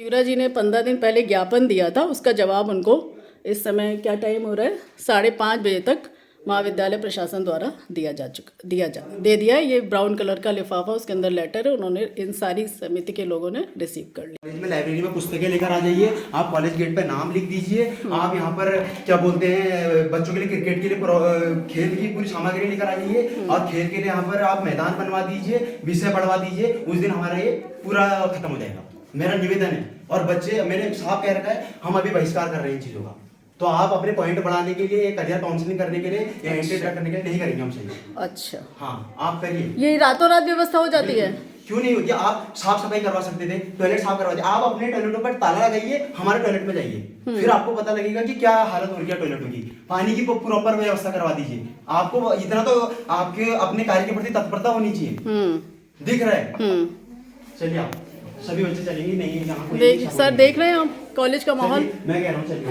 युवराज जी ने 15 दिन पहले ज्ञापन दिया था, उसका जवाब उनको इस समय क्या टाइम हो रहा है 5:30 बजे तक महाविद्यालय प्रशासन द्वारा दे दिया है। ये ब्राउन कलर का लिफाफा, उसके अंदर लेटर है, उन्होंने इन सारी समिति के लोगों ने रिसीव कर लिया। कॉलेज में लाइब्रेरी में पुस्तकें लेकर आ जाइए, आप कॉलेज गेट पे नाम लिख दीजिए। आप यहाँ पर क्या बोलते हैं बच्चों के लिए क्रिकेट के लिए खेल की पूरी सामग्री लेकर आ जाइए और खेल के लिए यहाँ पर आप मैदान बनवा दीजिए, विषय बढ़वा दीजिए। उस दिन हमारा ये पूरा खत्म हो जाएगा, मेरा निवेदन है। और बच्चे, मैंने साफ कह रखा है, हम अभी बहिष्कार कर रहे हैं इन चीजों का। तो आप अपने पॉइंट बढ़ाने के लिए, करियर काउंसलिंग करने के लिए या एंट्री ड्रग करने के लिए नहीं करेंगे हम सही। अच्छा, हाँ आप करिए। ये रातों रात व्यवस्था हो जाती है? क्यों नहीं होती? आप साफ सफाई करवा सकते थे, टॉयलेट साफ करवा दीजिए। आप अपने टॉयलेटों पर ताला लगाइए, हमारे टॉयलेट में जाइए, फिर आपको पता लगेगा कि क्या हालत हो रही है टॉयलेटों की। पानी की प्रॉपर व्यवस्था करवा दीजिए। आपको इतना तो आपके अपने कार्य के प्रति तत्परता होनी चाहिए। दिख रहा है? चलिए आप सभी बच्चे चलेंगे। नहीं यहाँ सर देख रहे हैं आप कॉलेज का माहौल? मैं कह रहा हूँ चलिए,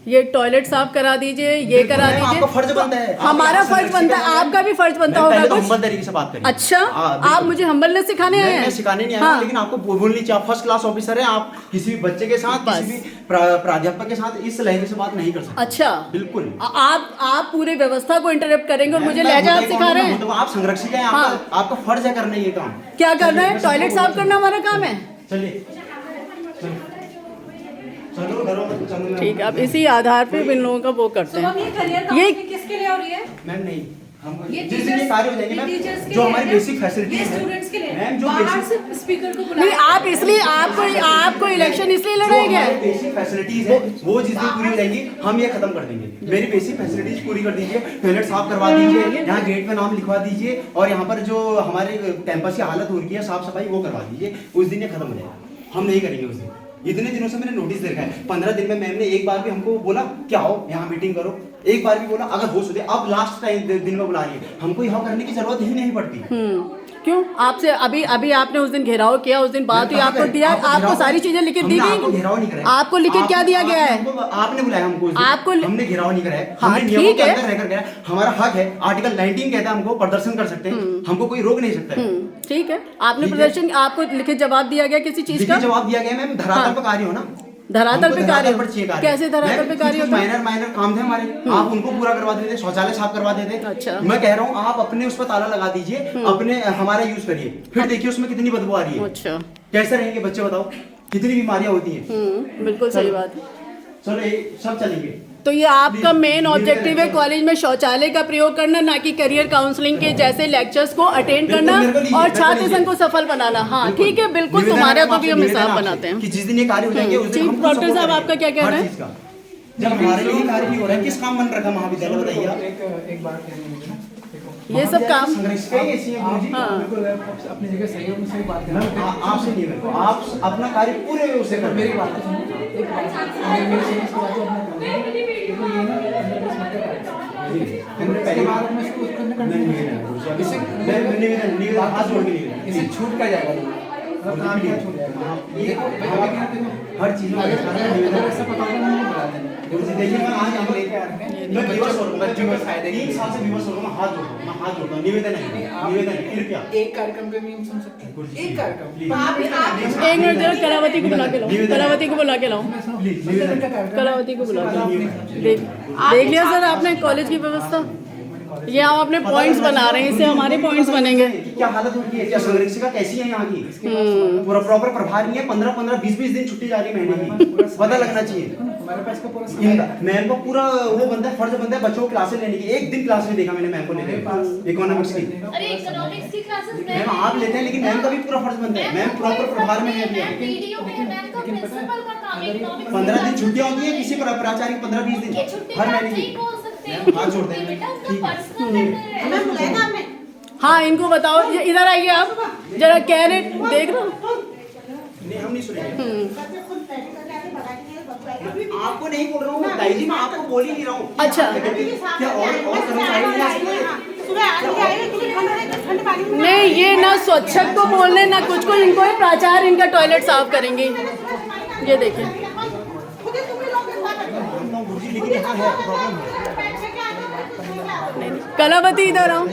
ये टॉयलेट साफ करा दीजिए, ये करा दीजिए। आपका फर्ज बनता है, हमारा फर्ज बनता है, आपका भी फर्ज बनता होगा कुछ। हम्बल तरीके से बात करिए। अच्छा, आप मुझे हम्बलनेस सिखाने आए हैं? मैं सिखाने नहीं आया हूं, लेकिन आपको बोलनी चाहिए। आप फर्स्ट क्लास ऑफिसर हैं, आप किसी भी बच्चे के साथ, किसी भी प्राध्यापक के साथ इस लहजे से बात नहीं कर सकते। अच्छा, बिल्कुल। आप पूरे व्यवस्था को इंटरप्ट करेंगे और मुझे लहजा आप सिखा रहे हैं? आप संरक्षक हैं, आपका फर्ज है करना ये काम। क्या करना है? टॉयलेट साफ करना हमारा काम है। चलिए चलो घरों में चलो। ठीक है, अब इसी आधार पे इन लोगों का वो करते हैं। ये किसके लिए हो रही है? मैम नहीं, हम ये जिस दिन ये कार्य हो जाएंगे मैम, जो हमारी बेसिक फैसिलिटीज है स्टूडेंट्स के लिए मैम, जो बाहर बेसिक से स्पीकर को नहीं, बुलाया। आप इसलिए आपको इलेक्शन इसलिए लड़ाई गया है? बेसिक फैसिलिटीज है वो जिस दिन पूरी हो जाएंगी हम ये खत्म कर देंगे। मेरी बेसिक फैसिलिटीज पूरी कर दीजिए, टॉयलेट साफ करवा दीजिए, यहाँ गेट पे नाम लिखवा दीजिए और यहाँ पर जो हमारे कैंपस की हालत हो रही है साफ सफाई वो करवा दीजिए। उस दिन ये खत्म हो जाएगा। हम नहीं करेंगे उस दिन। इतने दिनों से मैंने नोटिस देखा है, 15 दिन में मैम ने एक बार भी हमको बोला कि आओ यहाँ मीटिंग करो, एक बार भी बोला अगर हो सके। अब लास्ट टाइम दिन में बुला रही है, हमको यहाँ करने की जरूरत ही नहीं पड़ती। क्यों? आपसे अभी आपने उस दिन घेराव किया, उस दिन बात हुई, आपको दिया, आपको सारी चीजें लिखित दी गई? घेराव नहीं कराया। आपको लिखित क्या दिया गया है? आपने बुलाया हमको, आपको हमने घेराव नहीं कराया। हाँ, हमने नियमों ठीक के है, अंदर रहकर गया। हमारा हक है, आर्टिकल 19 कहता है हमको प्रदर्शन कर सकते हैं, हमको कोई रोक नहीं सकता है। ठीक है, आपने प्रदर्शन, आपको लिखित जवाब दिया गया किसी चीज का? लिखित जवाब दिया गया मैम, धरातल पर कार्य हो ना। धरातल पे कार्य? कैसे धरातल पे कार्य होता है? माइनर काम थे हमारे, आप उनको पूरा करवा देते, शौचालय साफ करवा देते। अच्छा, मैं कह रहा हूँ आप अपने उस पर ताला लगा दीजिए, अपने हमारा यूज करिए, फिर देखिए उसमें कितनी बदबू आ रही है। अच्छा, कैसे रहेंगे बच्चे बताओ? कितनी बीमारियां होती हैं। बिल्कुल सही बात है। चलो ये सब चलेंगे। तो ये आपका मेन ऑब्जेक्टिव है कॉलेज में शौचालय का प्रयोग करना, ना कि करियर काउंसलिंग के जैसे लेक्चर्स को अटेंड करना और छात्र संघ को सफल बनाना। हाँ ठीक है, बिल्कुल, तुम्हारा तो भी हम हिसाब बनाते हैं कि जिस दिन ये कार्य हो जाएंगे उस दिन हम डॉक्टर साहब आपका क्या कहना है? जब हमारे लिए कार्य नहीं हो रहा है, किस काम बन रखा महाविद्यालय बताइए आप? एक बार ये सब काम अपनी जगह सही है, मुझसे बात करना आपसे नहीं है, आप अपना कार्य पूरे उसे कर। मेरी बात सुनो, एक बात मेरी समझ की बात तो अपने करना है। देखो ये ना हमने पहली बार में इसको करने नहीं हाथ जोड़ के नहीं, इसे छूट का जाएगा, मतलब काम क्या छूट जाएगा। हर चीज में ऐसा पता नहीं बुला देना। देखिए मैं आज हम लेके आ रहे हैं, मैं दिवस हो रहा हूं, बच्चों के फायदे 3 साल से दिवस हो रहा हूं, मैं हाथ जोड़ता हूं, निवेदन है कृपया। एक कार्यक्रम पे नियम सुन सकते हैं, एक कार्यक्रम। एक मिनट जरा कलावती को बुला के लाओ, कलावती को बुला के लाओ, निवेदन का कार्यक्रम कलावती को बुला के लाओ। देख लिया सर आपने कॉलेज की व्यवस्था? ये हम अपने पॉइंट्स बना रहे हैं, इससे हमारे पॉइंट्स बनेंगे। क्या हालत होती है, क्या संरक्षिका कैसी है यहाँ की? पूरा प्रॉपर प्रभार नहीं है, 15-15 20-20 दिन छुट्टी जा रही है महीने की, पता लगना चाहिए। हमारे पास का पूरा मैम को पूरा वो बनता है, फर्ज बनता है बच्चों को क्लासेस लेने की। एक दिन क्लास में देखा मैंने मैम को लेते हुए इकोनॉमिक्स की। अरे इकोनॉमिक्स की क्लासेस मैम आप लेते हैं, लेकिन मैम का भी पूरा फर्ज बनता है। मैम प्रॉपर प्रभार में है। वीडियो में मैम का प्रिंसिपल का काम है इकोनॉमिक्स। 15 दिन छुट्टियां होती है किसी प्राचार्य की, 15-20 दिन हर महीने की। हाथ जोड़ते हैं हाँ, इनको बताओ, इधर आइए आप जरा, कह रहे देख रहे हो? नहीं हम नहीं सुनेंगे। आपको नहीं बोल रहा हूँ मैं, जी मैं आपको बोल ही नहीं रहा हूँ। अच्छा, क्या और नहीं, ये ना स्वच्छक को बोलने ना कुछ को, इनको ही प्राचार्य इनका टॉयलेट साफ करेंगे। ये देखिए, कलावती इधर आओ।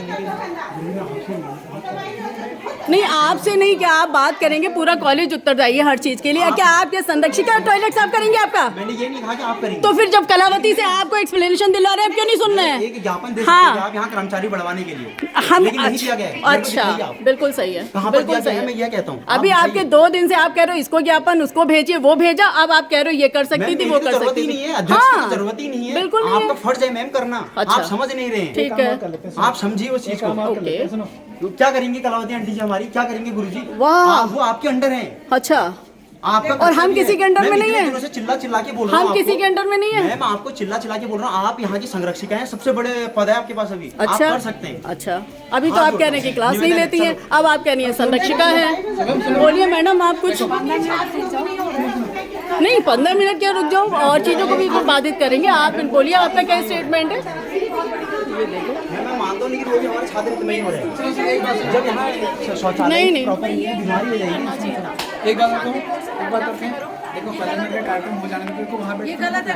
नहीं आपसे नहीं, क्या आप बात करेंगे, पूरा कॉलेज उत्तरदायी है हर चीज के लिए। क्या आपके संरक्षिका टॉयलेट साफ करेंगे आपका? मैंने ये नहीं कहा कि आप करेंगे। तो फिर जब कलावती से आपको एक्सप्लेनेशन दिला रहे हैं, आप क्यों नहीं सुन रहे हैं? एक ज्ञापन दे हाँ। सकते हैं आप यहाँ कर्मचारी बढ़वाने के लिए, हम लेकिन नहीं दिया गया है। मेरे को अच्छा, दिखाइए आप। बिल्कुल सही है, कहाँ पर बिल्कुल दिया गया सही है, मैं है। ये कहता हूँ। अभी आप आपके दिखाइए। 2 दिन से आप कह रहे हो इसको ज्ञापन, उसको भेजिए, वो भेजा, अब आप कह रहे हो ये कर सकती थी, वो कर जरूरत सकती ही थी। नहीं है, अध्यक्ष की तो जरूरत ही नहीं है। बिल्कुल नहीं आपका है। फर्ज है मैम करना, अच्छा। आप समझ नहीं रहे हैं। ठीक है, आप समझिए उस चीज को। ओके, क्या करेंगे कलावती आंटी जी हमारी, क्या करेंगे गुरुजी? वाह। वो आपके अंडर हैं। अच्छा, आपका और हम किसी के अंडर में नहीं है? दिनों से चिल्ला चिल्ला के बोल रहा हूँ हम किसी आपको। के अंडर में नहीं है। मैम आपको चिल्ला चिल्ला के बोल रहा हूँ, आप यहाँ की संरक्षिका हैं, सबसे बड़े पद है आपके पास अभी। आप अच्छा, कर सकते हैं। अच्छा, अभी तो हाँ, आप कह रहे हैं कि क्लास नहीं निवेदन है, लेती हैं, अब आप कह रही हैं संरक्षिका है। बोलिए मैडम, आप कुछ नहीं, 15 मिनट क्या, रुक जाओ, और चीजों को भी तो बाधित करेंगे। आप बोलिए, आपका क्या स्टेटमेंट है? मैं मानता हूँ, लेकिन वो भी हमारे छात्र हित में ही हो रहे हैं। जब यहाँ शौचालय नहीं, नहीं। प्रॉपर नहीं है, बीमारी हो जाएगी। एक बात बताऊं, एक बात करते हैं। देखो 15 मिनट का कार्यक्रम हो जाने में वहाँ पे ये गलत है,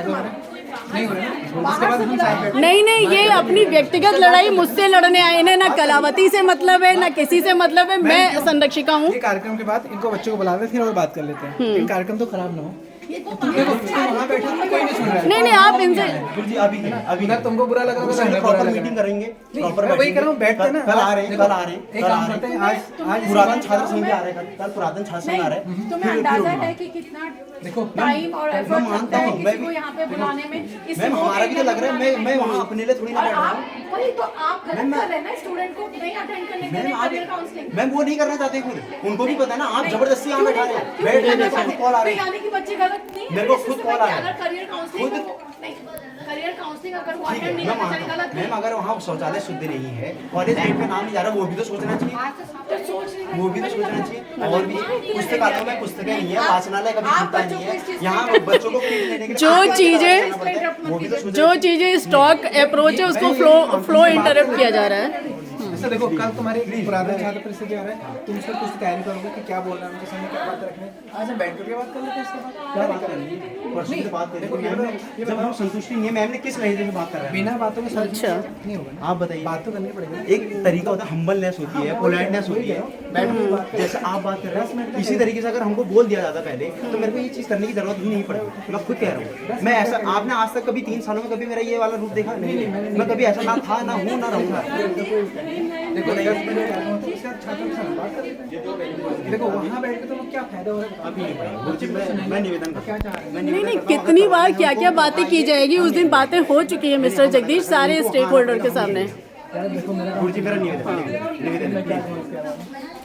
नहीं हो रहा है। उसके बाद हम साइड बैठ नहीं नहीं, ये अपनी व्यक्तिगत लड़ाई मुझसे लड़ने आए, इन्हें ना कलावती से मतलब है, ना किसी से मतलब है। मैं संरक्षिका हूँ। ये कार्यक्रम के बाद इनको बच्चों को बुला रहे फिर और बात कर लेते हैं। लेकिन कार्यक्रम तो खराब ना हो। तुम देखो वहाँ बैठे हो, कोई नहीं सुन रहा है। नहीं नहीं, आप इनसे गुरुजी अभी अगर तुमको बुरा लग रहा है तो हमें बुरा प्रॉपर लग रहा मीटिंग है। करेंगे, नहीं, प्रॉपर मैं वही कर रहा हूँ, बैठते हैं ना। कल आ रहे हैं, देखो, कल आ रहे हैं, एक काम करते हैं, आज पुरातन छात्र संघ भी आ रहे हैं, कल पुरातन छात्र संघ आ रहे हैं। तुम्हें अंदाजा है कि कितना देखो टाइम और मैं एफर्ट मानता लगता है हूँ, मैं किसी को भी- यहाँ पे बुलाने में। मैम हमारा भी तो लग रहा है, मैं वहाँ अपने लिए थोड़ी ना और बैठ रहा आप हूँ। वही तो आप गलत कर रहे हैं ना, स्टूडेंट को नहीं अटेंड करने के लिए मैम करियर काउंसलिंग। मैम वो नहीं करना चाहते खुद, उनको भी पता है ना, आप जबरदस्ती यहाँ बैठा रहे हैं। बैठ रहे हैं, खुद कॉल आ रहे हैं। यानी कि बच्चे गलत नहीं है। मेरे को खुद कॉल आ रहा है। अगर करियर काउंसलिंग खुद- नहीं, करियर काउंसलिंग अगर वो ठीक है, अटेंड नहीं मैं करना मानता चाहिए, हूँ। गलत नहीं मैम अगर वहाँ शौचालय शुद्ध नहीं है, कॉलेज गेट पे नाम नहीं जा रहा, वो भी तो सोचना चाहिए। तो सोच रही वो भी तो सोचना चाहिए। और भी पुस्तकालयों में पुस्तकें नहीं है, वाचनालय कभी खुलता नहीं है, यहाँ बच्चों को फीस देने के लिए जो आगे चीजें- जाना पड़ता है, वो भी तो सोचना जो चीजें स्टॉक अप्रोच है उसको फ्लो इंटरप्ट किया जा रहा है। जैसे देखो कल तुम्हारे पुराने छात्र परिषद आ रहा है, तुम उसमें कुछ तैयारी करोगे कि क्या बोलना है, उनके सामने क्या बात रखना है। आज हम बैठ करके बात कर लेते हैं इसके बाद। क्या बात कर रही है? परसों की बात कर रही है। मैम ने- जब हम संतुष्टि नहीं है, मैम ने किस लहजे में बात कर रहा है? बिना बातों के अच्छा। नहीं होगा ना। आप बताइए। बात तो करनी पड़ेगी। एक तरीका होता है, हम्बलनेस होती है, पोलाइटनेस होती है, जैसे आप बात कर रहे हैं, इसी तरीके से अगर हमको बोल दिया जाता पहले तो मेरे को ये चीज़ करने की जरूरत ही नहीं पड़ेगी। मैं खुद कह रहा हूँ, मैं ऐसा, आपने आज तक कभी 3 सालों में कभी मेरा ये वाला रूप देखा नहीं, मैं कभी ऐसा ना था, ना हूँ, ना रहूँगा। देखो देखो वहाँ बैठ के तो क्या फायदा हो रहा है। अभी नहीं पड़ेगा गुरुजी, मैं निवेदन करता हूँ। मैं नहीं निवेदन नहीं, करता हूँ, कितनी अगर बार क्या क्या बातें की जाएगी, उस दिन बातें हो चुकी है मिस्टर जगदीश सारे स्टेक होल्डर के सामने। देखो मेरा गुरुजी मेरा निवेदन मैं क्या समझ के आ रहा हूँ।